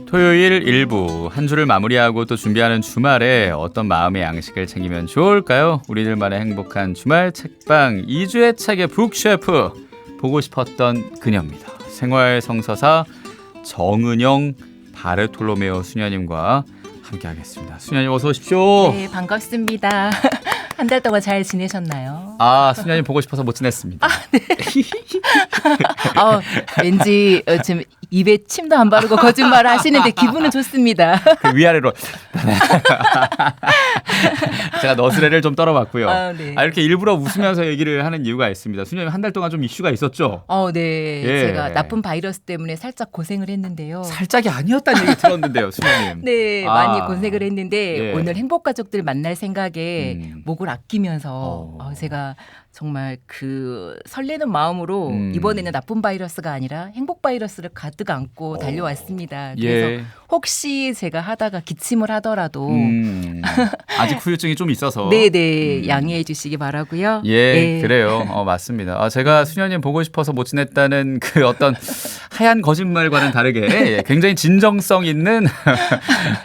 토요일 일부 한 주를 마무리하고 또 준비하는 주말에 어떤 마음의 양식을 챙기면 좋을까요? 우리들만의 행복한 주말 책방 2주의 책의 북셰프 보고 싶었던 그녀입니다. 생활성서사 정은영 바르톨로메오 수녀님과 함께하겠습니다. 수녀님 어서 오십시오. 네, 반갑습니다. 한 달 동안 잘 지내셨나요? 아, 수녀님 보고 싶어서 못 지냈습니다. 네. 왠지 지금 입에 침도 안 바르고 거짓말을 하시는데 기분은 좋습니다. 그 위아래로 제가 너스레를 좀 떨어봤고요. 네. 이렇게 일부러 웃으면서 얘기를 하는 이유가 있습니다. 수녀님 한 달 동안 좀 이슈가 있었죠? 네. 예. 제가 나쁜 바이러스 때문에 살짝 고생을 했는데요. 살짝이 아니었다는 얘기 들었는데요, 수녀님. 네, 많이 고생을 했는데 예. 오늘 행복가족들 만날 생각에 목을 아끼면서 어. 제가 정말 그 설레는 마음으로 이번에는 나쁜 바이러스가 아니라 행복 바이러스를 가득 안고 달려왔습니다. 그래서 예. 혹시 제가 하다가 기침을 하더라도 아직 후유증이 좀 있어서 네네 양해해 주시기 바라고요. 예, 네. 그래요. 맞습니다. 제가 수녀님 보고 싶어서 못 지냈다는 그 어떤 하얀 거짓말과는 다르게 굉장히 진정성 있는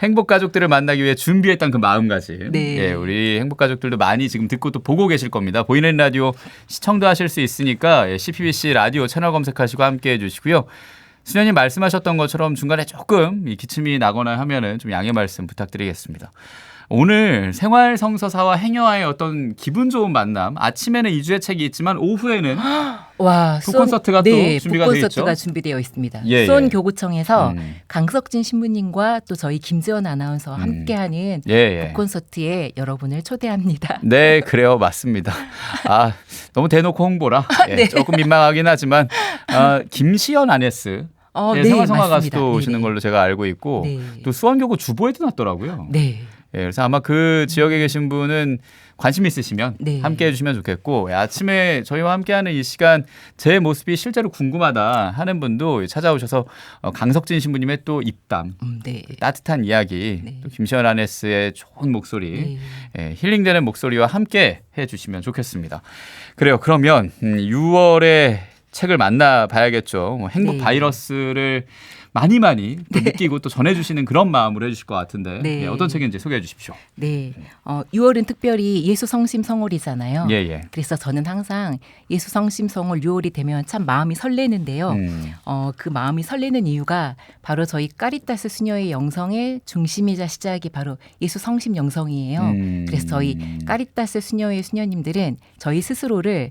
행복가족들을 만나기 위해 준비했던 그 마음가짐. 네. 예, 우리 행복가족들도 많이 지금 듣고 또 보고 계실 겁니다. 보이는 라디오 시청도 하실 수 있으니까 CPBC 라디오 채널 검색하시고 함께해 주시고요. 수녀님 말씀하셨던 것처럼 중간에 조금 기침이 나거나 하면은 좀 양해 말씀 부탁드리겠습니다. 오늘 생활성서사와 행여와의 어떤 기분 좋은 만남. 아침에는 2주의 책이 있지만 오후에는 와, 북콘서트가 또 준비가 되어 있죠. 북콘서트가 준비되어 있습니다. 예, 수원 교구청에서 강석진 신부님과 또 저희 김지연 아나운서와 함께하는 북콘서트에 여러분을 초대합니다. 네, 그래요. 맞습니다. 너무 대놓고 홍보라 네. 조금 민망하긴 하지만 김시연 아네스 네, 생활성화 맞습니다. 가수도 오시는 네네. 걸로 제가 알고 있고 네. 또 수원교구 주보에도 났더라고요. 네. 그래서 아마 그 지역에 계신 분은 관심 있으시면 네. 함께해 주시면 좋겠고 아침에 저희와 함께하는 이 시간 제 모습이 실제로 궁금하다 하는 분도 찾아오셔서 강석진 신부님의 또 입담 네. 따뜻한 이야기 네. 또 김시연 아네스의 좋은 목소리 힐링되는 목소리와 함께 해주시면 좋겠습니다. 그래요. 그러면 6월에 책을 만나봐야겠죠. 행복 네. 바이러스를 많이 또 느끼고 또 전해주시는 그런 마음으로 해주실 것 같은데 네. 어떤 책인지 소개해 주십시오. 네. 6월은 특별히 예수 성심 성월이잖아요. 예. 그래서 저는 항상 예수 성심 성월 6월이 되면 참 마음이 설레는데요. 그 마음이 설레는 이유가 바로 저희 까리따스 수녀의 영성의 중심이자 시작이 바로 예수 성심 영성이에요. 그래서 저희 까리따스 수녀의 수녀님들은 저희 스스로를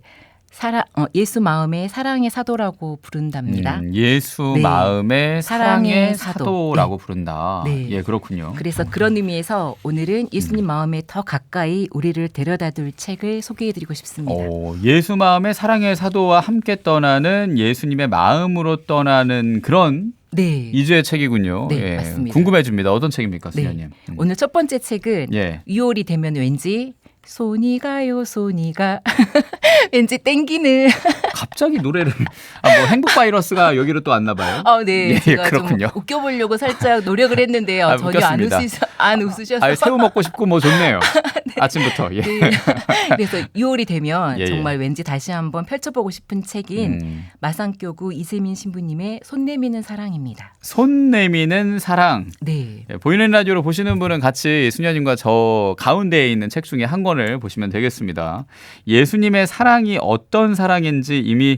예수 마음의 사랑의 사도라고 부른답니다. 예수 네. 마음의 사랑의 사도. 사도라고 네. 부른다. 네. 예, 그렇군요. 그래서 그런 의미에서 오늘은 예수님 마음에 더 가까이 우리를 데려다둘 책을 소개해드리고 싶습니다. 예수 마음의 사랑의 사도와 함께 떠나는 예수님의 마음으로 떠나는 그런 네. 2주의 책이군요. 네, 맞습니다. 궁금해집니다. 어떤 책입니까, 수녀님? 오늘 첫 번째 책은 예. 6월이 되면 왠지 손이 가요 손이 가 왠지 땡기는 갑자기 노래를 뭐 행복 바이러스가 여기로 또 왔나 봐요. 네. 예, 제가 그렇군요. 좀 웃겨보려고 살짝 노력을 했는데요. 전혀 안 웃으셔서. 새우 먹고 싶고 뭐 좋네요. 네. 아침부터. 예. 네. 그래서 6월이 되면 예. 정말 왠지 다시 한번 펼쳐보고 싶은 책인 마산교구 이세민 신부님의 손 내미는 사랑입니다. 손 내미는 사랑. 네. 보이는 라디오로 보시는 분은 같이 수녀님과 저 가운데에 있는 책 중에 한 권을 보시면 되겠습니다. 예수님의 사랑이 어떤 사랑인지 이미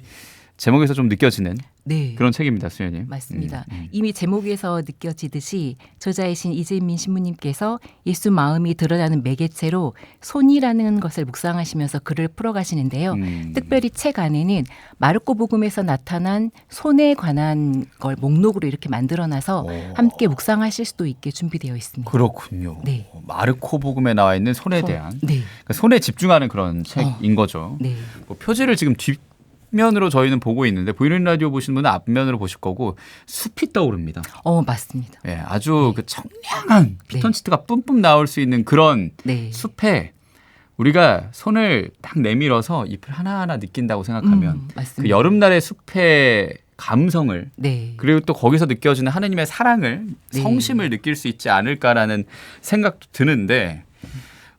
제목에서 좀 느껴지는 네. 그런 책입니다, 수녀님. 맞습니다. 이미 제목에서 느껴지듯이 저자이신 이재민 신부님께서 예수 마음이 드러나는 매개체로 손이라는 것을 묵상하시면서 글을 풀어가시는데요. 특별히 책 안에는 마르코 복음에서 나타난 손에 관한 걸 목록으로 이렇게 만들어놔서 함께 묵상하실 수도 있게 준비되어 있습니다. 그렇군요. 네. 마르코 복음에 나와 있는 손에 대한 네. 그러니까 손에 집중하는 그런 책인 거죠. 네. 표지를 지금 뒷면으로 저희는 보고 있는데 보이는 라디오 보시는 분은 앞면으로 보실 거고 숲이 떠오릅니다. 맞습니다. 예, 아주 그 청량한 피톤치드가 뿜뿜 나올 수 있는 그런 숲에 우리가 손을 딱 내밀어서 잎을 하나하나 느낀다고 생각하면 맞습니다. 그 여름날의 숲의 감성을 그리고 또 거기서 느껴지는 하느님의 사랑을 성심을 느낄 수 있지 않을까라는 생각도 드는데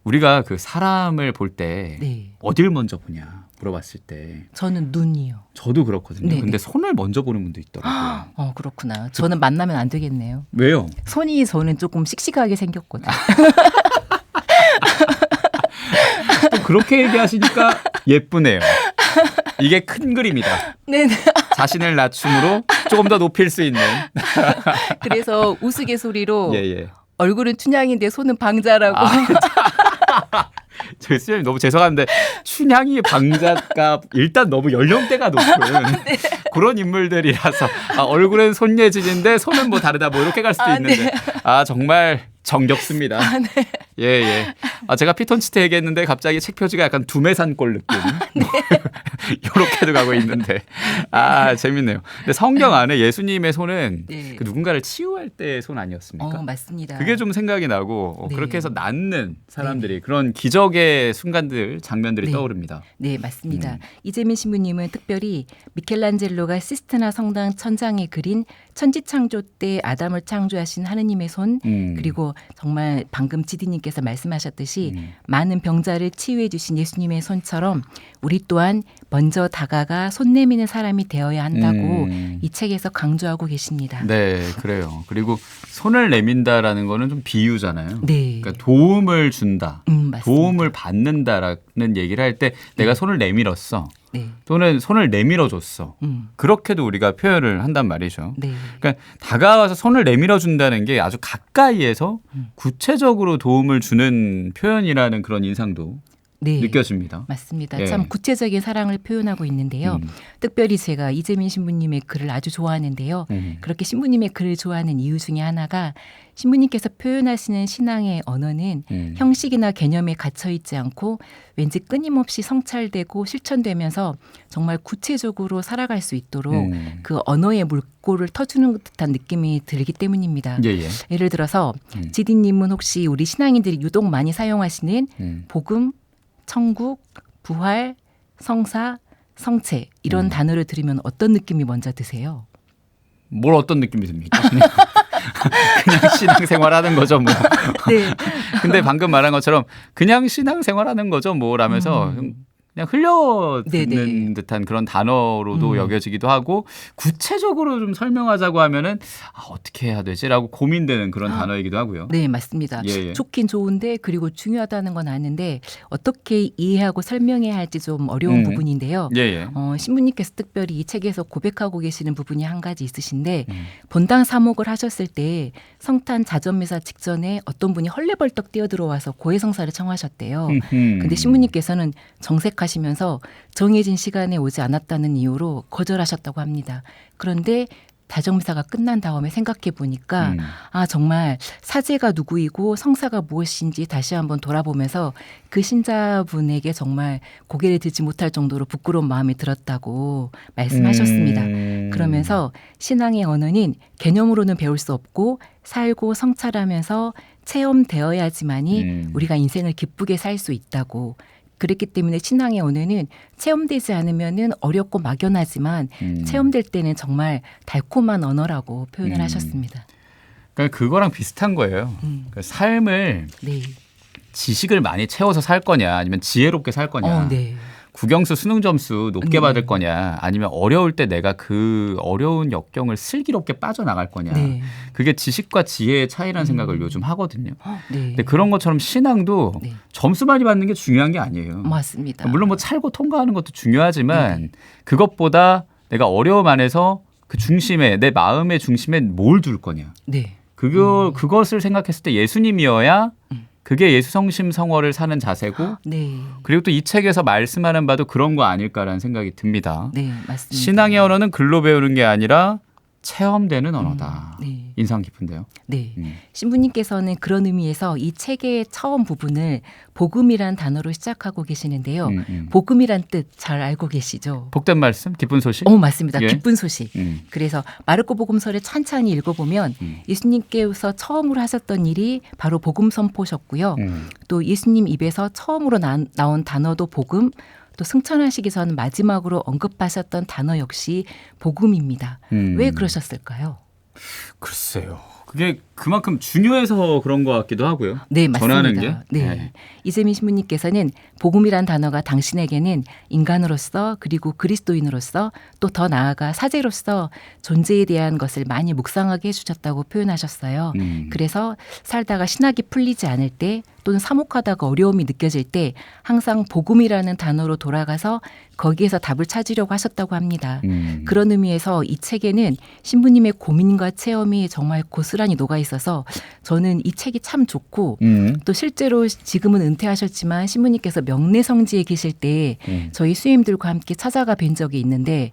우리가 그 사람을 볼 때 네. 어딜 먼저 보냐 물어봤을 때 저는 눈이요. 저도 그렇거든요. 네네. 근데 손을 먼저 보는 분도 있더라고요. 그렇구나. 저는 만나면 안 되겠네요. 왜요? 손이 저는 조금 씩씩하게 생겼거든요. 또 그렇게 얘기하시니까 예쁘네요. 이게 큰 그림이다. 네네. 자신을 낮춤으로 조금 더 높일 수 있는. 그래서 우스갯소리로 예. 얼굴은 춘향인데 손은 방자라고. 저 수장님 너무 죄송한데 춘향이 방자가 일단 너무 연령대가 높은 네. 그런 인물들이라서 얼굴은 손예진인데 손은 뭐 다르다 뭐 이렇게 갈 수도 있는데 네. 정말 정겹습니다. 네. 예. 제가 피톤치드 얘기했는데 갑자기 책 표지가 약간 두메산골 느낌. 이렇게도 가고 있는데 재밌네요. 근데 성경 안에 예수님의 손은 네. 그 누군가를 치유할 때의 손 아니었습니까? 맞습니다. 그게 좀 생각이 나고 네. 그렇게 해서 낫는 사람들이 그런 기적의 순간들 장면들이 네. 떠오릅니다. 네, 맞습니다. 이재민 신부님은 특별히 미켈란젤로가 시스티나 성당 천장에 그린 천지창조 때 아담을 창조하신 하느님의 손 그리고 정말 방금 지디님께서 말씀하셨듯이 많은 병자를 치유해 주신 예수님의 손처럼 우리 또한 먼저 다가가 손 내미는 사람이 되어야 한다고 이 책에서 강조하고 계십니다. 네, 그래요. 그리고 손을 내민다라는 거는 좀 비유잖아요. 네. 그러니까 도움을 준다, 맞습니다. 도움을 받는다라는 얘기를 할 때 내가 손을 내밀었어. 네. 또는 손을 내밀어 줬어. 그렇게도 우리가 표현을 한단 말이죠. 네. 그러니까 다가와서 손을 내밀어 준다는 게 아주 가까이에서 구체적으로 도움을 주는 표현이라는 그런 인상도 네. 느껴집니다. 맞습니다. 예. 참 구체적인 사랑을 표현하고 있는데요. 특별히 제가 이재민 신부님의 글을 아주 좋아하는데요. 그렇게 신부님의 글을 좋아하는 이유 중에 하나가 신부님께서 표현하시는 신앙의 언어는 형식이나 개념에 갇혀 있지 않고 왠지 끊임없이 성찰되고 실천되면서 정말 구체적으로 살아갈 수 있도록 그 언어의 물꼬를 터주는 듯한 느낌이 들기 때문입니다. 예. 예를 들어서 지디님은 혹시 우리 신앙인들이 유독 많이 사용하시는 복음, 천국, 부활, 성사, 성체 이런 단어를 들으면 어떤 느낌이 먼저 드세요? 뭘 어떤 느낌이 듭니까? 그냥 신앙생활하는 거죠, 뭐. 네. 근데 방금 말한 것처럼 그냥 신앙생활하는 거죠, 뭐라면서 그냥 흘려 듣는 네네. 듯한 그런 단어로도 여겨지기도 하고 구체적으로 좀 설명하자고 하면은 어떻게 해야 되지라고 고민되는 그런 단어이기도 하고요. 네, 맞습니다. 예. 좋긴 좋은데 그리고 중요하다는 건 아는데 어떻게 이해하고 설명해야 할지 좀 어려운 부분인데요. 예. 신부님께서 특별히 이 책에서 고백하고 계시는 부분이 한 가지 있으신데 본당 사목을 하셨을 때 성탄 자전미사 직전에 어떤 분이 헐레벌떡 뛰어들어와서 고해성사를 청하셨대요. 근데 신부님께서는 정색하시면서 정해진 시간에 오지 않았다는 이유로 거절하셨다고 합니다. 그런데 다정미사가 끝난 다음에 생각해 보니까 정말 사제가 누구이고 성사가 무엇인지 다시 한번 돌아보면서 그 신자분에게 정말 고개를 들지 못할 정도로 부끄러운 마음이 들었다고 말씀하셨습니다. 그러면서 신앙의 언어는 개념으로는 배울 수 없고 살고 성찰하면서 체험되어야지만이 우리가 인생을 기쁘게 살 수 있다고. 그렇기 때문에 신앙의 언어는 체험되지 않으면은 어렵고 막연하지만 체험될 때는 정말 달콤한 언어라고 표현을 하셨습니다. 그러니까 그거랑 비슷한 거예요. 그러니까 삶을 네. 지식을 많이 채워서 살 거냐 아니면 지혜롭게 살 거냐. 네. 국영수 수능 점수 높게 받을 거냐 아니면 어려울 때 내가 그 어려운 역경을 슬기롭게 빠져나갈 거냐. 네. 그게 지식과 지혜의 차이라는 생각을 요즘 하거든요. 네. 근데 그런 것처럼 신앙도 네. 점수 많이 받는 게 중요한 게 아니에요. 맞습니다. 물론 뭐 찰고 통과하는 것도 중요하지만 그것보다 내가 어려움 안에서 그 중심에 내 마음의 중심에 뭘 둘 거냐. 네. 그것을 생각했을 때 예수님이어야 그게 예수 성심 성월을 사는 자세고 네. 그리고 또 이 책에서 말씀하는 바도 그런 거 아닐까라는 생각이 듭니다. 네, 맞습니다. 신앙의 언어는 글로 배우는 게 아니라 체험되는 언어다. 네. 인상 깊은데요. 네. 신부님께서는 그런 의미에서 이 책의 처음 부분을 복음이란 단어로 시작하고 계시는데요. 복음이란 뜻 잘 알고 계시죠? 복된 말씀, 기쁜 소식. 맞습니다. 예. 기쁜 소식. 그래서 마르코 복음서를 찬찬히 읽어보면 예수님께서 처음으로 하셨던 일이 바로 복음 선포셨고요. 또 예수님 입에서 처음으로 나온 단어도 복음, 또 승천하시기 전 마지막으로 언급하셨던 단어 역시 복음입니다. 왜 그러셨을까요? 글쎄요. 그게 그만큼 중요해서 그런 것 같기도 하고요. 네, 맞습니다. 전하는 게. 네. 네. 이재민 신부님께서는 복음이란 단어가 당신에게는 인간으로서 그리고 그리스도인으로서 또 더 나아가 사제로서 존재에 대한 것을 많이 묵상하게 해주셨다고 표현하셨어요. 그래서 살다가 신학이 풀리지 않을 때 또는 사목하다가 어려움이 느껴질 때 항상 복음이라는 단어로 돌아가서 거기에서 답을 찾으려고 하셨다고 합니다. 그런 의미에서 이 책에는 신부님의 고민과 체험이 정말 고스란히 녹아 있어서 저는 이 책이 참 좋고 또 실제로 지금은 은퇴하셨지만 신부님께서 명례성지에 계실 때 저희 수임들과 함께 찾아가 뵌 적이 있는데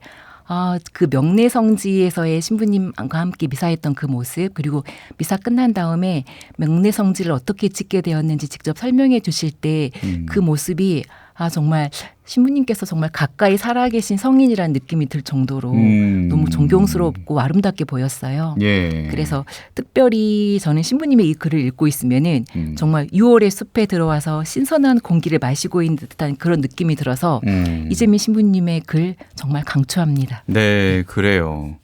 그 명례성지에서의 신부님과 함께 미사했던 그 모습 그리고 미사 끝난 다음에 명례성지를 어떻게 짓게 되었는지 직접 설명해 주실 때 그 모습이 정말 신부님께서 정말 가까이 살아계신 성인이라는 느낌이 들 정도로 너무 존경스럽고 아름답게 보였어요. 예. 그래서 특별히 저는 신부님의 이 글을 읽고 있으면은 정말 6월의 숲에 들어와서 신선한 공기를 마시고 있는 듯한 그런 느낌이 들어서 이재민 신부님의 글 정말 강추합니다. 네, 그래요.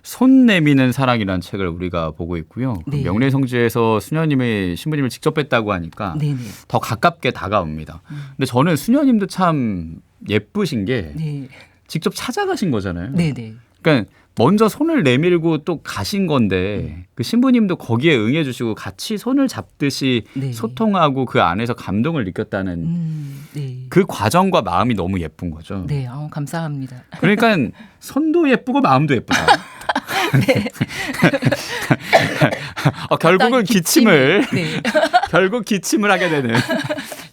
손 내미는 사랑이라는 책을 우리가 보고 있고요. 네. 명례성지에서 수녀님이 신부님을 직접 뵀다고 하니까 네네. 더 가깝게 다가옵니다. 근데 저는 수녀님도 참 예쁘신 게 네. 직접 찾아가신 거잖아요. 네네. 그러니까 먼저 손을 내밀고 또 가신 건데 그 신부님도 거기에 응해주시고 같이 손을 잡듯이 네. 소통하고 그 안에서 감동을 느꼈다는 네. 그 과정과 마음이 너무 예쁜 거죠. 네, 감사합니다. 그러니까 손도 예쁘고 마음도 예쁘다. 네. 결국은 기침을 네. 결국 기침을 하게 되는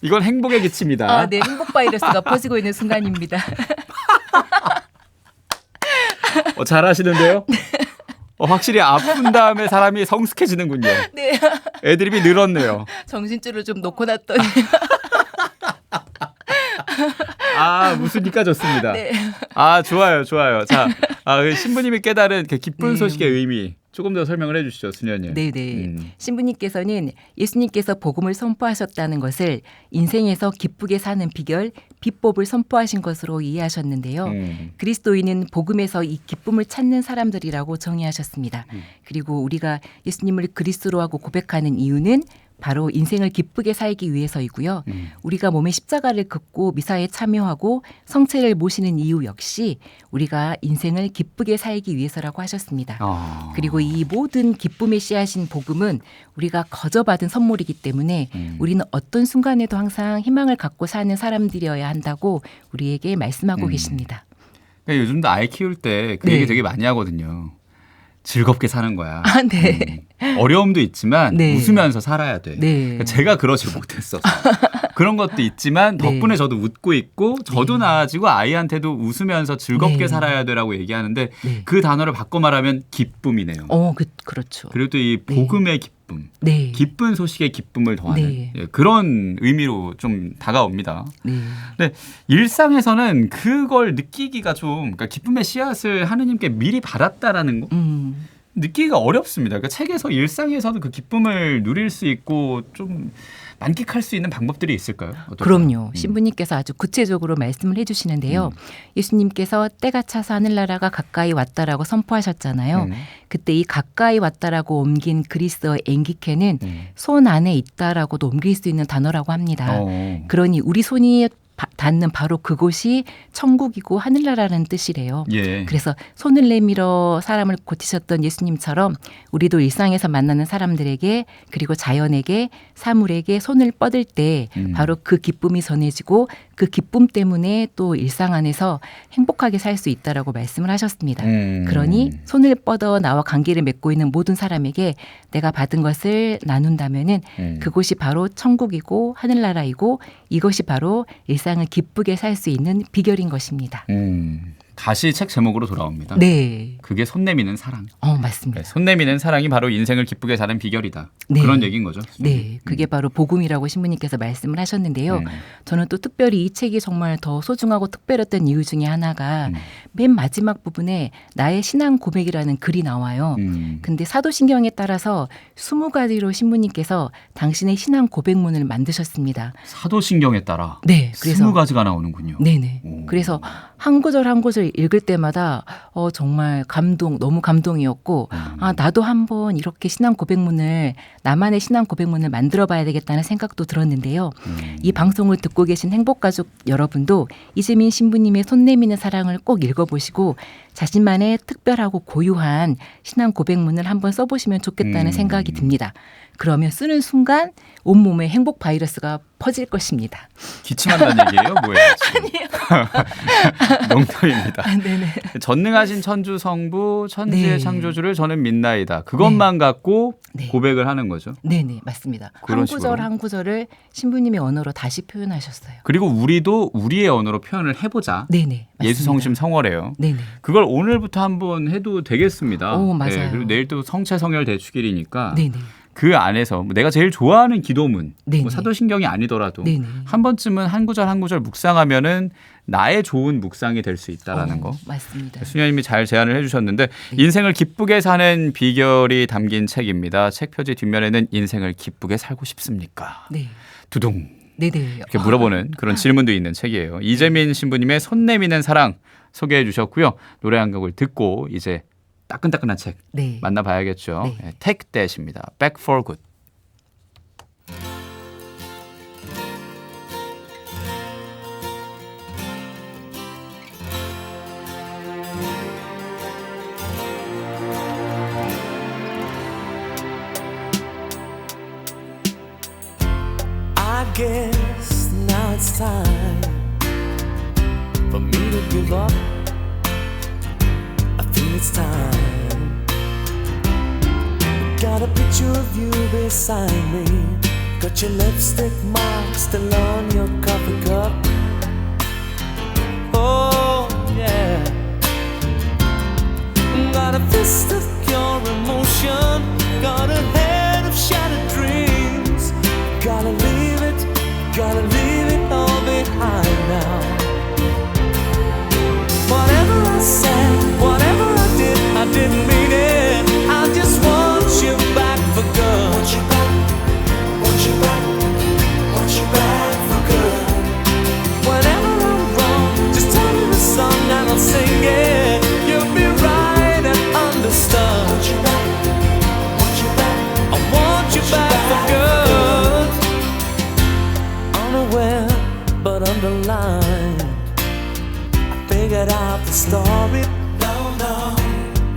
이건 행복의 기침이다. 네, 행복 바이러스가 퍼지고 있는 순간입니다. 잘하시는데요. 확실히 아픈 다음에 사람이 성숙해지는군요. 네. 애드립이 늘었네요. 정신줄을 좀 놓고 놨더니. 웃으니까 좋습니다. 네. 좋아요. 자, 그 신부님이 깨달은 그 기쁜 네. 소식의 의미 조금 더 설명을 해주시죠, 수녀님. 네네. 신부님께서는 예수님께서 복음을 선포하셨다는 것을 인생에서 기쁘게 사는 비결, 비법을 선포하신 것으로 이해하셨는데요. 그리스도인은 복음에서 이 기쁨을 찾는 사람들이라고 정의하셨습니다. 그리고 우리가 예수님을 그리스도로 하고 고백하는 이유는 바로 인생을 기쁘게 살기 위해서이고요. 우리가 몸의 십자가를 긋고 미사에 참여하고 성체를 모시는 이유 역시 우리가 인생을 기쁘게 살기 위해서라고 하셨습니다. 그리고 이 모든 기쁨의 씨앗인 복음은 우리가 거저받은 선물이기 때문에 우리는 어떤 순간에도 항상 희망을 갖고 사는 사람들이어야 한다고 우리에게 말씀하고 계십니다. 그러니까 요즘도 아이 키울 때 그 네. 얘기 되게 많이 하거든요. 즐겁게 사는 거야. 네. 어려움도 있지만 네. 웃으면서 살아야 돼. 네. 그러니까 제가 그러지 못했어서 그런 것도 있지만 네. 덕분에 저도 웃고 있고 저도 네. 나아지고 아이한테도 웃으면서 즐겁게 네. 살아야 돼라고 얘기하는데 네. 그 단어를 바꿔 말하면 기쁨이네요. 그렇죠. 그리고 또 이 복음의 기쁨, 네. 기쁜 소식의 기쁨을 더하는 네. 그런 의미로 좀 다가옵니다. 네. 근데 일상에서는 그걸 느끼기가 그러니까 기쁨의 씨앗을 하느님께 미리 받았다라는 거 느끼기가 어렵습니다. 그러니까 책에서 일상에서도 그 기쁨을 누릴 수 있고 좀 만끽할 수 있는 방법들이 있을까요? 어떨까요? 그럼요. 신부님께서 아주 구체적으로 말씀을 해주시는데요. 예수님께서 때가 차서 하늘나라가 가까이 왔다라고 선포하셨잖아요. 그때 이 가까이 왔다라고 옮긴 그리스어의 엔기케는 손 안에 있다라고도 옮길 수 있는 단어라고 합니다. 그러니 우리 손이 닿는 바로 그곳이 천국이고 하늘나라라는 뜻이래요. 예. 그래서 손을 내밀어 사람을 고치셨던 예수님처럼 우리도 일상에서 만나는 사람들에게 그리고 자연에게 사물에게 손을 뻗을 때 바로 그 기쁨이 전해지고 그 기쁨 때문에 또 일상 안에서 행복하게 살 수 있다라고 말씀을 하셨습니다. 그러니 손을 뻗어 나와 관계를 맺고 있는 모든 사람에게 내가 받은 것을 나눈다면은 그곳이 바로 천국이고 하늘나라이고 이것이 바로 일상을 기쁘게 살 수 있는 비결인 것입니다. 다시 책 제목으로 돌아옵니다. 네. 그게 손 내미는 사랑. 맞습니다. 손 내미는 사랑이 바로 인생을 기쁘게 사는 비결이다. 네. 그런 얘기인 거죠. 네, 그게 바로 복음이라고 신부님께서 말씀을 하셨는데요. 저는 또 특별히 이 책이 정말 더 소중하고 특별했던 이유 중에 하나가 맨 마지막 부분에 나의 신앙 고백이라는 글이 나와요. 근데 사도신경에 따라서 20가지로 신부님께서 당신의 신앙 고백문을 만드셨습니다. 사도신경에 따라 네, 그래서 20가지가 나오는군요. 네네. 그래서 한 구절 한 구절 읽을 때마다 정말 너무 감동이었고 나도 한번 이렇게 신앙 고백문을 나만의 신앙 고백문을 만들어 봐야 되겠다는 생각도 들었는데요. 이 방송을 듣고 계신 행복가족 여러분도 이재민 신부님의 손 내미는 사랑을 꼭 읽어보시고 자신만의 특별하고 고유한 신앙 고백문을 한번 써보시면 좋겠다는 생각이 듭니다. 그러면 쓰는 순간 온몸에 행복 바이러스가 퍼질 것입니다. 기침한다는 얘기예요? 뭐예요? 아니요. 농담입니다. 네네. 전능하신 천주 성부 천지의 네. 창조주를 저는 믿나이다. 그것만 갖고 네. 고백을 하는 거죠. 네네 맞습니다. 그런 한 식으로. 구절 한 구절을 신부님의 언어로 다시 표현하셨어요. 그리고 우리도 우리의 언어로 표현을 해보자. 네네 맞습니다. 예수 성심 성월이에요. 네네. 그걸 오늘부터 한번 해도 되겠습니다. 오, 맞아요. 네, 그리고 내일 또 성체 성열 대축일이니까 네네. 그 안에서 내가 제일 좋아하는 기도문, 네네. 뭐 사도신경이 아니더라도 네네. 한 번쯤은 한 구절 묵상하면은 나의 좋은 묵상이 될 수 있다라는 거. 맞습니다. 수녀님이 잘 제안을 해주셨는데 인생을 기쁘게 사는 비결이 담긴 책입니다. 책 표지 뒷면에는 인생을 기쁘게 살고 싶습니까? 네. 두둥 네네. 이렇게 물어보는 그런 질문도 있는 책이에요. 이재민 신부님의 손 내미는 사랑 소개해 주셨고요. 노래 한 곡을 듣고 이제 따끈따끈한 책 네. 만나봐야겠죠. 네. 택대십니다. Back for Good. I guess now it's time for me to give up. I feel it's time. Got a picture of you beside me. Got your lipstick mark still on your coffee cup. Oh yeah. Got a fist of pure emotion. Got a head of shattered dreams. Gotta leave it all behind now. Whatever I said, whatever I didn't mean it. I just want you back for good. Want you back, want you back, want you back for good. Whenever I'm wrong, just tell me the song and I'll sing it. You'll be right and understood. Want you back, want you back, I want you back for good. Unaware but underlined, I figured out the story. No,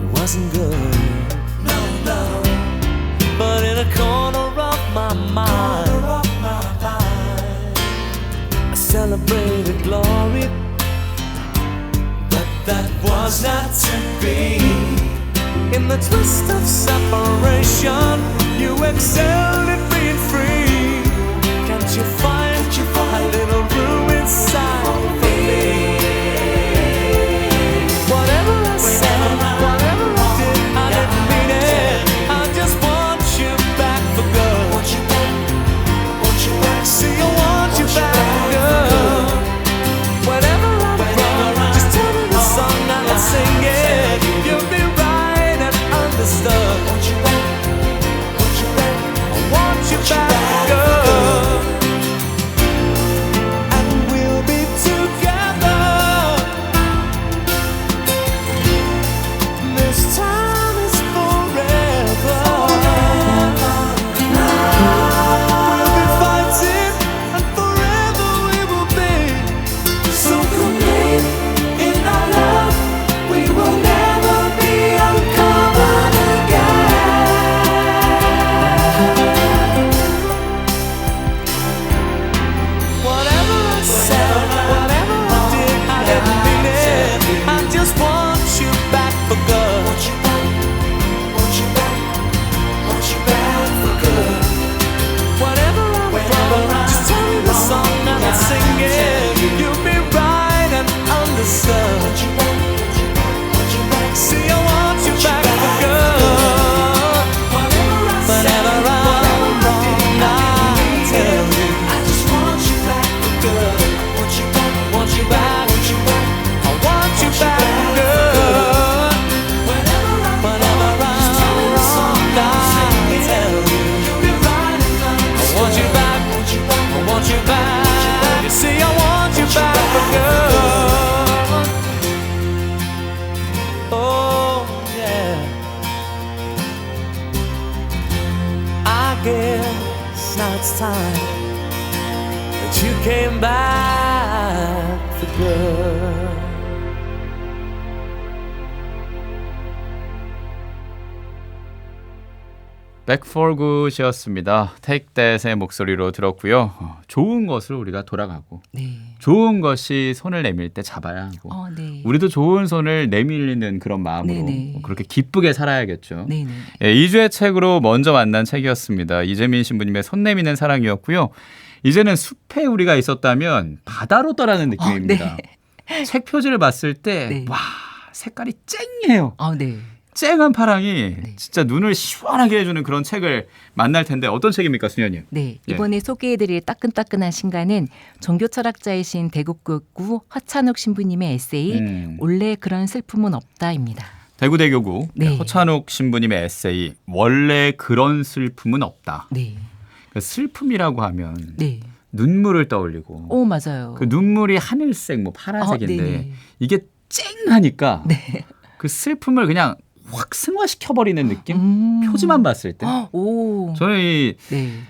it wasn't good. No, but in a corner of my mind, I celebrated glory, but that was not to be. In the twist of separation, you excelled at being free. Can't you find a little room inside for me? Whatever I said, whatever I did, I didn't mean it. I just want you back for good. Want you back, see, I want you back for good. Whenever I'm wrong, just tell me the song and I'll sing it. You'll be right and understood. Want you back, I want you back for good. And we'll be time that you came back for good. Back for Good이었습니다. Take That의 목소리로 들었고요. 좋은 것을 우리가 돌아가고 네. 좋은 것이 손을 내밀 때 잡아야 하고 네. 우리도 좋은 손을 내밀는 그런 마음으로 네네. 그렇게 기쁘게 살아야겠죠. 네네. 예, 2주의 책으로 먼저 만난 책이었습니다. 이재민 신부님의 손 내미는 사랑이었고요. 이제는 숲에 우리가 있었다면 바다로 떠나는 느낌입니다. 책 표지를 봤을 때 네. 와, 색깔이 쨍해요. 네. 쨍한 파랑이 진짜 눈을 시원하게 해주는 그런 책을 만날 텐데 어떤 책입니까, 수녀님? 네, 이번에 소개해드릴 따끈따끈한 신간은 종교 철학자이신 대구교구 허찬욱 신부님의 에세이 원래 그런 슬픔은 없다입니다. 대구대교구 네. 허찬욱 신부님의 에세이 원래 그런 슬픔은 없다. 네, 그러니까 슬픔이라고 하면 네, 눈물을 떠올리고 맞아요. 그 눈물이 하늘색, 뭐 파란색인데 네네. 이게 쨍하니까 네. 그 슬픔을 그냥 확 승화시켜버리는 느낌? 표지만 봤을 때. 오, 저는 네,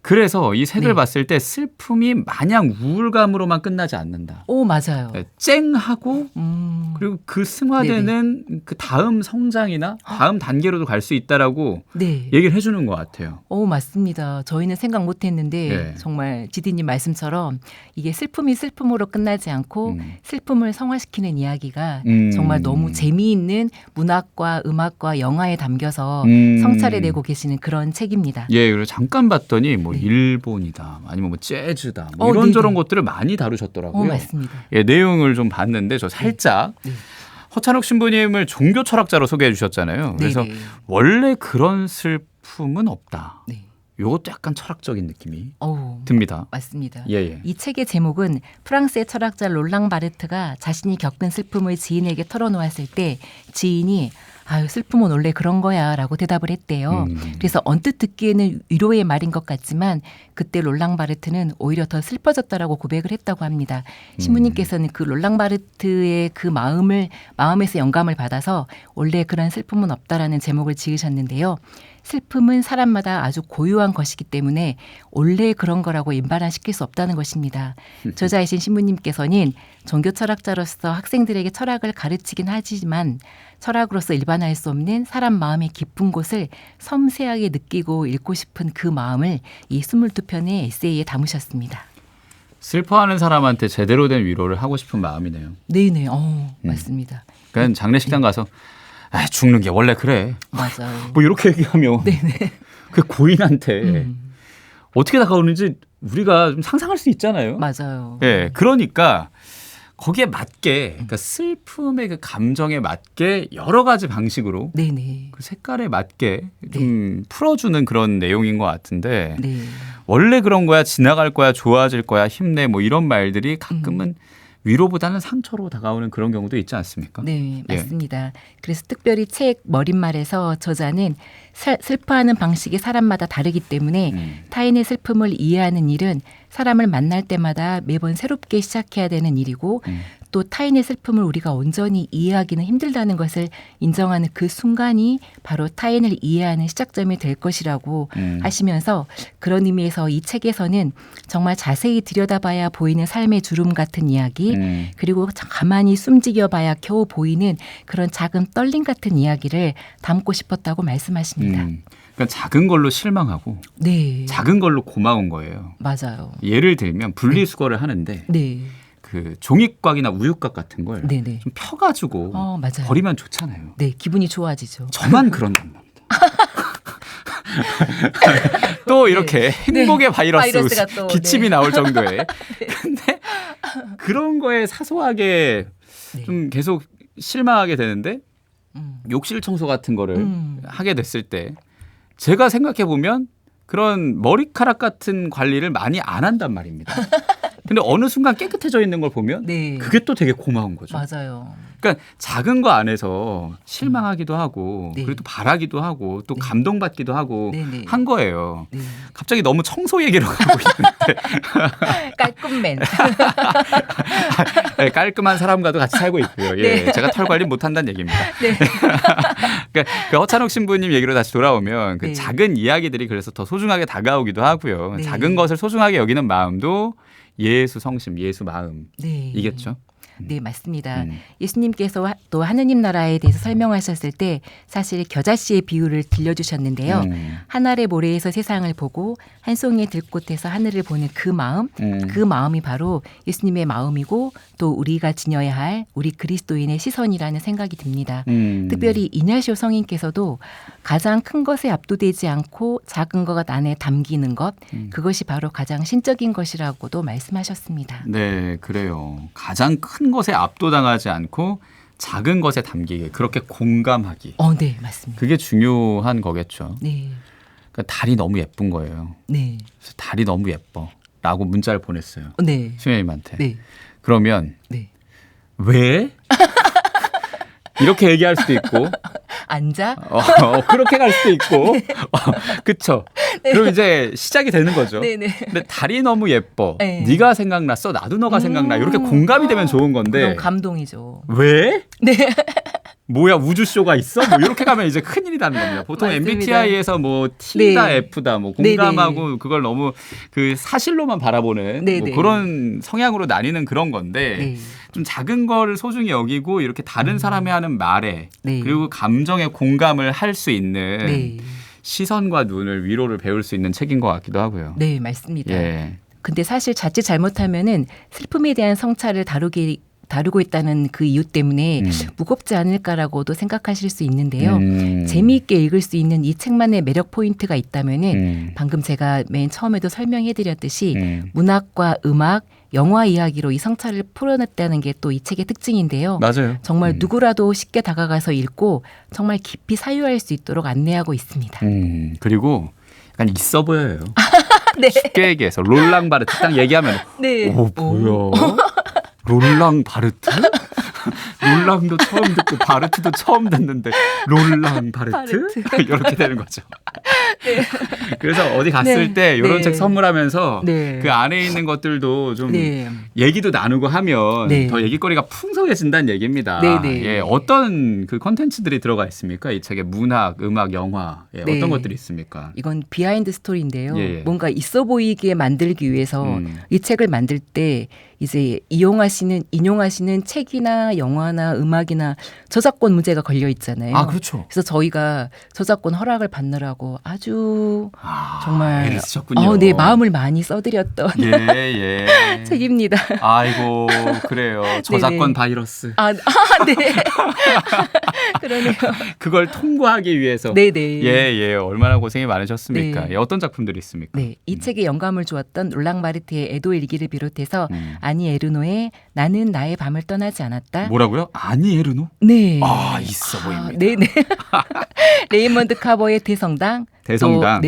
그래서 이 색을 네. 봤을 때 슬픔이 마냥 우울감으로만 끝나지 않는다. 맞아요. 쨍하고 그리고 그 승화되는 네네. 그 다음 성장이나 다음 단계로도 갈 수 있다라고 네. 얘기를 해주는 것 같아요. 맞습니다. 저희는 생각 못했는데 네. 정말 지디님 말씀처럼 이게 슬픔이 슬픔으로 끝나지 않고 슬픔을 성화시키는 이야기가 정말 너무 재미있는 문학과 음악과 영화에 담겨서 성찰해 내고 계시는 그런 책입니다. 예, 그리고 잠깐 봤더니 뭐 네. 일본이다, 아니면 뭐 재즈다, 뭐 이런저런 네네. 것들을 많이 다루셨더라고요. 맞습니다. 예, 내용을 좀 봤는데 저 살짝 네. 허찬욱 신부님을 종교 철학자로 소개해 주셨잖아요. 그래서 네네. 원래 그런 슬픔은 없다. 네. 이것도 약간 철학적인 느낌이 어우, 듭니다. 맞습니다. 예, 예. 이 책의 제목은 프랑스의 철학자 롤랑 바르트가 자신이 겪은 슬픔을 지인에게 털어놓았을 때 지인이 아유 슬픔은 원래 그런 거야 라고 대답을 했대요. 그래서 언뜻 듣기에는 위로의 말인 것 같지만 그때 롤랑 바르트는 오히려 더 슬퍼졌다라고 고백을 했다고 합니다. 신부님께서는 그 롤랑 바르트의 그 마음에서 영감을 받아서 원래 그런 슬픔은 없다라는 제목을 지으셨는데요. 슬픔은 사람마다 아주 고유한 것이기 때문에 원래 그런 거라고 인반화시킬 수 없다는 것입니다. 저자이신 신부님께서는 종교 철학자로서 학생들에게 철학을 가르치긴 하지만 철학으로서 일반화할 수 없는 사람 마음의 깊은 곳을 섬세하게 느끼고 읽고 싶은 그 마음을 이 22편의 에세이에 담으셨습니다. 슬퍼하는 사람한테 제대로 된 위로를 하고 싶은 마음이네요. 네네, 맞습니다. 그냥 장례식장 가서 죽는 게 원래 그래. 맞아요. 뭐 이렇게 얘기하면 그 고인한테 어떻게 다가오는지 우리가 좀 상상할 수 있잖아요. 맞아요. 예, 그러니까 거기에 맞게, 그러니까 슬픔의 그 감정에 맞게 여러 가지 방식으로 네네. 그 색깔에 맞게 좀 풀어주는 그런 내용인 것 같은데 네. 원래 그런 거야, 지나갈 거야, 좋아질 거야, 힘내, 뭐 이런 말들이 가끔은 위로보다는 상처로 다가오는 그런 경우도 있지 않습니까? 네, 예. 맞습니다. 그래서 특별히 책 머릿말에서 저자는 슬퍼하는 방식이 사람마다 다르기 때문에 타인의 슬픔을 이해하는 일은 사람을 만날 때마다 매번 새롭게 시작해야 되는 일이고 또 타인의 슬픔을 우리가 온전히 이해하기는 힘들다는 것을 인정하는 그 순간이 바로 타인을 이해하는 시작점이 될 것이라고 하시면서 그런 의미에서 이 책에서는 정말 자세히 들여다봐야 보이는 삶의 주름 같은 이야기 그리고 가만히 숨지겨봐야 겨우 보이는 그런 작은 떨림 같은 이야기를 담고 싶었다고 말씀하십니다. 그러니까 작은 걸로 실망하고 네, 작은 걸로 고마운 거예요. 맞아요. 예를 들면 분리수거를 하는데 네, 그 종이곽이나 우유곽 같은 걸 좀 네네. 펴가지고 맞아요. 버리면 좋잖아요. 네, 기분이 좋아지죠. 저만 그런단 말입니다. 또 이렇게 행복의 바이러스가 또, 기침이 나올 정도의 근데 그런 거에 사소하게 네. 좀 계속 실망하게 되는데 욕실 청소 같은 거를 하게 됐을 때 제가 생각해 보면 그런 머리카락 같은 관리를 많이 안 한단 말입니다. 근데 어느 순간 깨끗해져 있는 걸 보면 네. 그게 또 되게 고마운 거죠. 맞아요. 그러니까 작은 거 안에서 실망하기도 하고 네. 그리고 또 바라기도 하고 또 감동받기도 하고 네네. 한 거예요. 네. 갑자기 너무 청소 얘기로 가고 있는데 네, 깔끔한 사람과도 같이 살고 있고요. 예, 네. 제가 털 관리 못한다는 얘기입니다. 네. 그러니까 그 허찬옥 신부님 얘기로 다시 돌아오면 그 네. 작은 이야기들이 그래서 더 소중하게 다가오기도 하고요. 네. 작은 것을 소중하게 여기는 마음도 예수 성심, 예수 네. 마음이겠죠. 네, 맞습니다. 음. 예수님께서 또 하느님 나라에 대해서 설명하셨을 때 사실 겨자씨의 비유를 들려주셨는데요. 한 알의 모래에서 세상을 보고 한 송이의 들꽃에서 하늘을 보는 그 마음, 그 마음이 바로 예수님의 마음이고 또 우리가 지녀야 할 우리 그리스도인의 시선이라는 생각이 듭니다. 특별히 이냐시오 성인께서도 가장 큰 것에 압도되지 않고 작은 것 안에 담기는 것, 그것이 바로 가장 신적인 것이라고도 말씀하셨습니다. 네, 그래요. 가장 큰 것에 압도당하지 않고 작은 것에 담기게 그렇게 공감하기. 네, 맞습니다. 그게 중요한 거겠죠. 네, 그러니까 달이 너무 예쁜 거예요. 네, 그래서 달이 너무 예뻐라고 문자를 보냈어요. 네, 수녀님한테. 네, 그러면 네. 왜? 이렇게 얘기할 수도 있고 앉아? 그렇게 갈 수도 있고 그쵸? 그럼 이제 시작이 되는 거죠. 네, 네. 근데 달이 너무 예뻐. 네. 네가 생각났어. 나도 너가 생각나. 이렇게 공감이 되면 좋은 건데 그럼 감동이죠. 왜? 네. 뭐야 우주쇼가 있어? 뭐 이렇게 가면 이제 큰일이라는 겁니다. 보통 맞습니다. MBTI에서 뭐 T다 네. F다 뭐 네, 공감하고 네. 그걸 너무 그 사실로만 바라보는 네, 뭐 네. 그런 성향으로 나뉘는 그런 건데 네. 좀 작은 거를 소중히 여기고 이렇게 다른 사람이 하는 말에 네. 그리고 감정에 공감을 할 수 있는 네. 시선과 눈을 위로를 배울 수 있는 책인 것 같기도 하고요. 네, 맞습니다. 예. 근데 사실 자칫 잘못하면은 슬픔에 대한 성찰을 다루고 있다는 그 이유 때문에 무겁지 않을까라고도 생각하실 수 있는데요. 재미있게 읽을 수 있는 이 책만의 매력 포인트가 있다면은 방금 제가 맨 처음에도 설명해드렸듯이 문학과 음악, 영화 이야기로 이 성찰을 풀어냈다는 게 또 이 책의 특징인데요. 맞아요. 정말 누구라도 쉽게 다가가서 읽고 정말 깊이 사유할 수 있도록 안내하고 있습니다. 그리고 약간 있어 보여요. 네. 쉽게 얘기해서 롤랑 바르트 딱 얘기하면 네. 뭐야? 롤랑 바르트? 롤랑도 처음 듣고 바르트도 처음 듣는데 롤랑 바르트? 바르트. 이렇게 되는 거죠. 그래서 어디 갔을 네. 때 이런 네. 책 선물하면서 네. 그 안에 있는 것들도 좀 네. 얘기도 나누고 하면 네. 더 얘기거리가 풍성해진다는 얘기입니다. 네, 네. 예, 어떤 그 콘텐츠들이 들어가 있습니까? 이 책에 문학, 음악, 영화 네. 어떤 것들이 있습니까? 이건 비하인드 스토리인데요. 예. 뭔가 있어 보이게 만들기 위해서 음. 이 책을 만들 때 이제 인용하시는 책이나 영화나 음악이나 저작권 문제가 걸려 있잖아요. 아, 그렇죠. 그래서 저희가 저작권 허락을 받느라고 아주 정말 애를 쓰셨군요. 네, 마음을 많이 써드렸던 예. 책입니다. 아이고 그래요. 저작권 네네. 바이러스. 네. 그러네요. 그걸 통과하기 위해서. 네네. 예. 얼마나 고생이 많으셨습니까? 네. 예, 어떤 작품들이 있습니까? 네, 이 책에 영감을 주었던 롤랑 바르트의 에도 일기를 비롯해서 음. 아니 에르노의 나는 나의 밤을 떠나지 않았다. 뭐라고요? 아니 에르노? 네. 있어 보입니다. 네네. 레이먼드 카버의 대성당. 대성당. 또,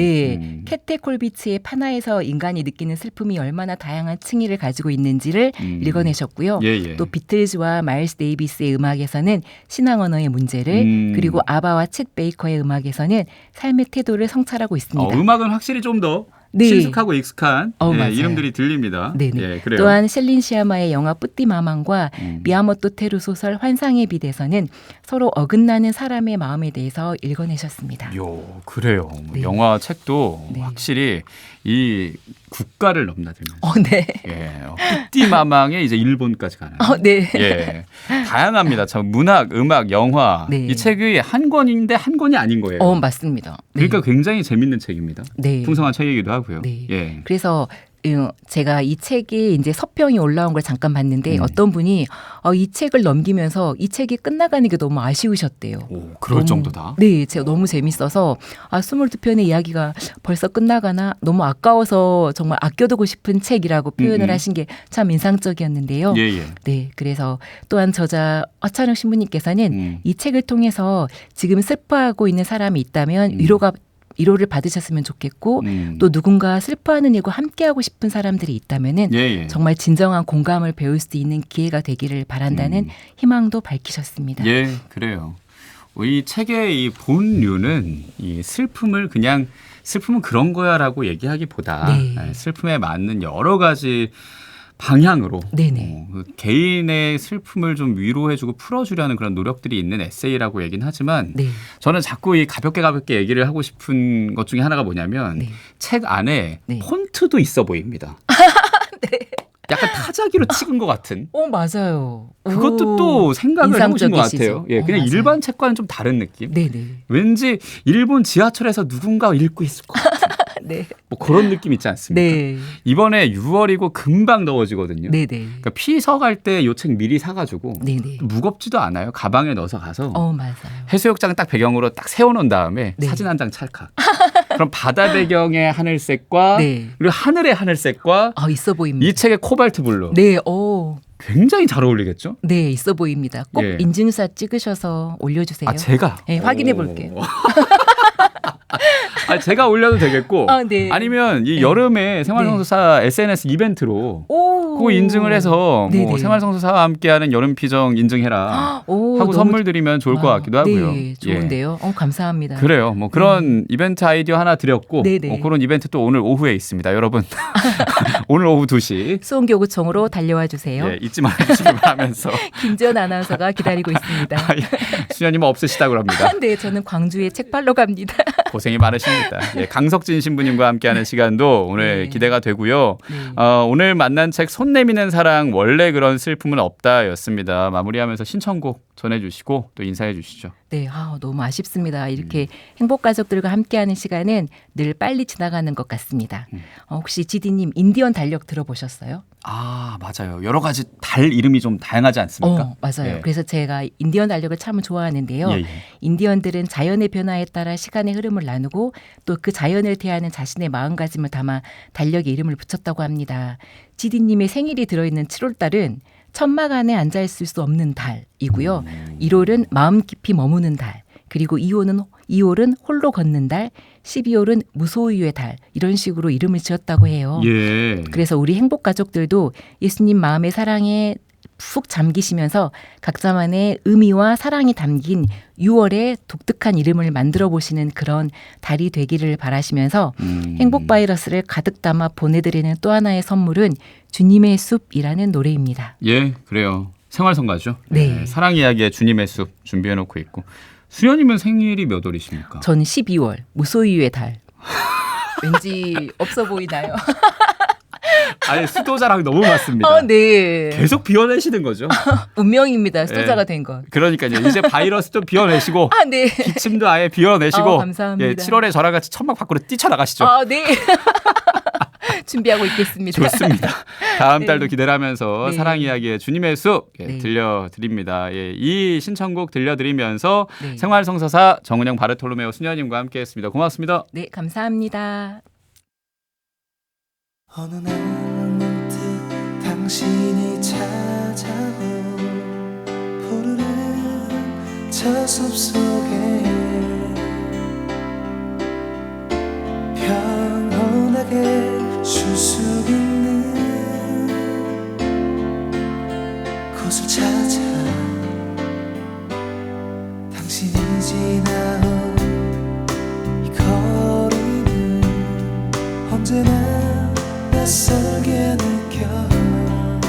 캐테 콜비츠의 파나에서 인간이 느끼는 슬픔이 얼마나 다양한 층위를 가지고 있는지를 읽어내셨고요. 예. 또 비틀즈와 마일스 데이비스의 음악에서는 신앙 언어의 문제를 그리고 아바와 챗 베이커의 음악에서는 삶의 태도를 성찰하고 있습니다. 음악은 확실히 좀 더 네. 친숙하고 익숙한 맞아요. 이름들이 들립니다. 네네. 예, 그래요. 또한 셀린 시아마의 영화 뿌띠마망과 미야모토 테루 소설 환상의 빛에서는 서로 어긋나는 사람의 마음에 대해서 읽어내셨습니다. 그래요. 네. 영화 책도 네. 확실히 이 국가를 넘나들면서 네. 뿌띠마망에 이제 일본까지 가는. 네. 예, 다양합니다. 참 문학, 음악, 영화 네. 이 책이 한 권인데 한 권이 아닌 거예요. 맞습니다. 네. 그러니까 굉장히 재밌는 책입니다. 네. 풍성한 책이기도 하고요. 네. 예. 그래서 제가 이 책이 이제 서평이 올라온 걸 잠깐 봤는데 어떤 분이 이 책을 넘기면서 이 책이 끝나가는 게 너무 아쉬우셨대요. 그럴 정도다. 네, 제가 너무 재밌어서 22편의 이야기가 벌써 끝나가나 너무 아까워서 정말 아껴두고 싶은 책이라고 표현을 하신 게 참 인상적이었는데요. 예. 네, 그래서 또한 저자 허찬욱 신부님께서는 이 책을 통해서 지금 슬퍼하고 있는 사람이 있다면 위로를 받으셨으면 좋겠고 또 누군가 슬퍼하는 일과 함께하고 싶은 사람들이 있다면은 예. 정말 진정한 공감을 배울 수 있는 기회가 되기를 바란다는 희망도 밝히셨습니다. 예, 그래요. 이 책의 이 본류는 이 슬픔은 그런 거야라고 얘기하기보다 네. 슬픔에 맞는 여러 가지 방향으로 네네. 그 개인의 슬픔을 좀 위로해주고 풀어주려는 그런 노력들이 있는 에세이라고 얘기는 하지만 네. 저는 자꾸 이 가볍게 얘기를 하고 싶은 것 중에 하나가 뭐냐면 네. 책 안에 네. 폰트도 있어 보입니다. 약간 타자기로 찍은 것 같은. 맞아요. 그것도 또 생각을 해보신 것 인상적이시죠? 같아요. 예, 그냥 맞아요. 일반 책과는 좀 다른 느낌. 네네. 왠지 일본 지하철에서 누군가 읽고 있을 것 같은 네. 뭐 그런 느낌 있지 않습니까? 네. 이번에 6월이고 금방 더워지거든요. 네네. 그러니까 피서 갈 때 요 책 미리 사가지고 네네. 무겁지도 않아요. 가방에 넣어서 가서 맞아요. 해수욕장 딱 배경으로 딱 세워놓은 다음에 네. 사진 한 장 찰칵. 그럼 바다 배경의 하늘색과 네. 그리고 하늘의 하늘색과 있어 보입니다. 이 책의 코발트 블루 네, 굉장히 잘 어울리겠죠? 네, 있어 보입니다. 꼭 예. 인증사 찍으셔서 올려주세요. 아 제가 네, 확인해 볼게요. 제가 올려도 되겠고 네. 아니면 이 네. 여름에 생활성소사 SNS 이벤트로 그거 인증을 해서 뭐 네네. 생활성소사와 함께하는 여름 피정 인증해라 하고 너무 선물 드리면 좋을 것 같기도 하고요. 네, 좋은데요. 감사합니다. 그래요. 뭐 그런 이벤트 아이디어 하나 드렸고 네네. 그런 이벤트 또 오늘 오후에 있습니다. 여러분 오늘 오후 2시 수원교구청으로 달려와 주세요. 예, 잊지 말아주시기 바라면서 김지연 아나운서가 기다리고 있습니다. 수녀님 없으시다 그럽니다. 네, 저는 광주에 책 팔러 갑니다. 고생이 많으십니다. 예, 강석진 신부님과 함께하는 시간도 오늘 네. 기대가 되고요. 네. 오늘 만난 책 손 내미는 사랑 원래 그런 슬픔은 없다였습니다. 마무리하면서 신청곡 전해주시고 또 인사해 주시죠. 네, 너무 아쉽습니다. 이렇게 행복가족들과 함께하는 시간은 늘 빨리 지나가는 것 같습니다. 혹시 지디님 인디언 달력 들어보셨어요? 아 맞아요. 여러 가지 달 이름이 좀 다양하지 않습니까? 맞아요. 예. 그래서 제가 인디언 달력을 참 좋아하는데요. 예, 예. 인디언들은 자연의 변화에 따라 시간의 흐름을 나누고 또 그 자연을 대하는 자신의 마음가짐을 담아 달력에 이름을 붙였다고 합니다. 지디님의 생일이 들어있는 7월달은 천막 안에 앉아있을 수 없는 달이고요. 1월은 마음 깊이 머무는 달, 그리고 2월은 홀로 걷는 달, 12월은 무소유의 달, 이런 식으로 이름을 지었다고 해요. 예. 그래서 우리 행복가족들도 예수님 마음의 사랑에 푹 잠기시면서 각자만의 의미와 사랑이 담긴 6월의 독특한 이름을 만들어 보시는 그런 달이 되기를 바라시면서 행복 바이러스를 가득 담아 보내드리는 또 하나의 선물은 주님의 숲이라는 노래입니다. 예, 그래요. 생활성가죠. 네. 예, 사랑 이야기의 주님의 숲 준비해놓고 있고. 수연님은 생일이 몇 월이십니까? 저는 12월 무소유의 달. 왠지 없어 보이나요? 아니 수도자랑 너무 맞습니다. 네. 계속 비워내시는 거죠. 운명입니다. 수도자가 된 건. 그러니까요. 이제 바이러스도 비워내시고 네. 기침도 아예 비워내시고 감사합니다. 예, 7월에 저랑 같이 천막 밖으로 뛰쳐나가시죠. 네. 준비하고 있겠습니다. 좋습니다. 다음 네. 달도 기대를 하면서 네. 사랑 이야기의 주님의 숲 네. 들려드립니다. 예, 이 신청곡 들려드리면서 네. 생활성서사 정은영 바르톨로메오 수녀님과 함께했습니다. 고맙습니다. 네, 감사합니다. 어느 날 문득 당신이 찾아온 푸르른 저 숲속에 평온하게 쉴 수 있는 곳을 찾아